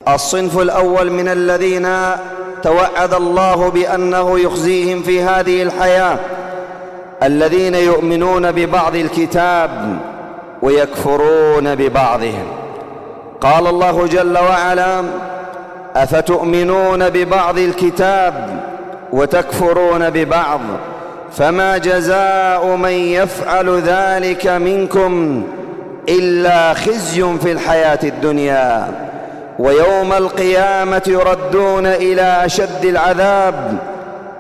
الصنف الأول من الذين توعد الله بأنه يخزيهم في هذه الحياة الذين يؤمنون ببعض الكتاب ويكفرون ببعضه. قال الله جل وعلا: أفتؤمنون ببعض الكتاب وتكفرون ببعض فما جزاء من يفعل ذلك منكم إلا خزي في الحياة الدنيا ويوم القيامة يردون إلى أشد العذاب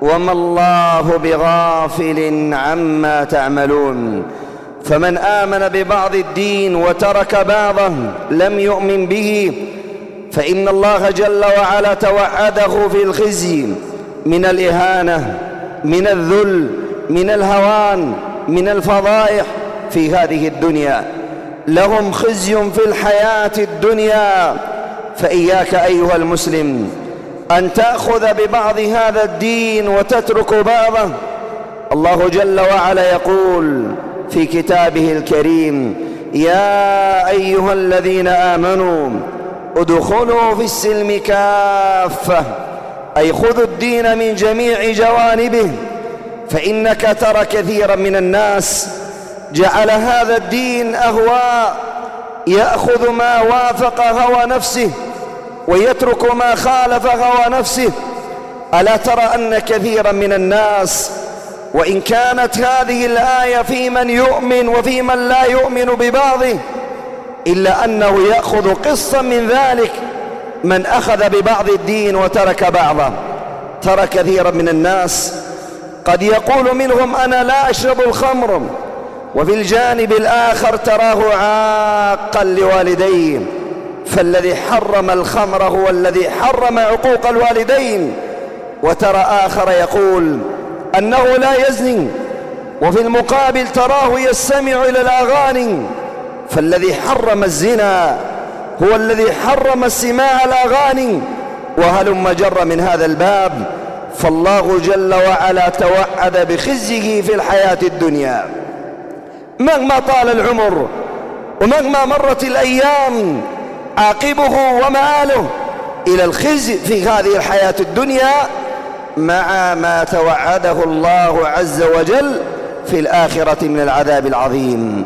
وما الله بغافل عما تعملون. فمن آمن ببعض الدين وترك بعضه لم يؤمن به فإن الله جل وعلا توعده في الخزي من الإهانة، من الذل، من الهوان، من الفضائح في هذه الدنيا. لهم خزي في الحياة الدنيا. فإياك أيها المسلم أن تأخذ ببعض هذا الدين وتترك بعضه. الله جل وعلا يقول في كتابه الكريم: يا أيها الذين آمنوا ادخلوا في السلم كافة، أي خذوا الدين من جميع جوانبه. فإنك ترى كثيرا من الناس جعل هذا الدين أهواء، يأخذ ما وافق هوى نفسه ويترك ما خالف هوى نفسه. ألا ترى أن كثيرا من الناس، وإن كانت هذه الآية في من يؤمن وفي من لا يؤمن ببعضه، إلا أنه يأخذ قسطا من ذلك من أخذ ببعض الدين وترك بعضه. ترى كثيرا من الناس قد يقول منهم: أنا لا أشرب الخمر، وفي الجانب الآخر تراه عاقا لوالديه. فالذي حرم الخمر هو الذي حرم عقوق الوالدين. وترى آخر يقول أنه لا يزني، وفي المقابل تراه يستمع إلى الأغاني. فالذي حرم الزنا هو الذي حرم استماع الأغاني. وهلم جر من هذا الباب. فالله جل وعلا توعد بخزيه في الحياة الدنيا. مهما طال العمر ومهما مرت الأيام، عاقبه ومآله إلى الخزي في هذه الحياة الدنيا، مع ما توعده الله عز وجل في الآخرة من العذاب العظيم.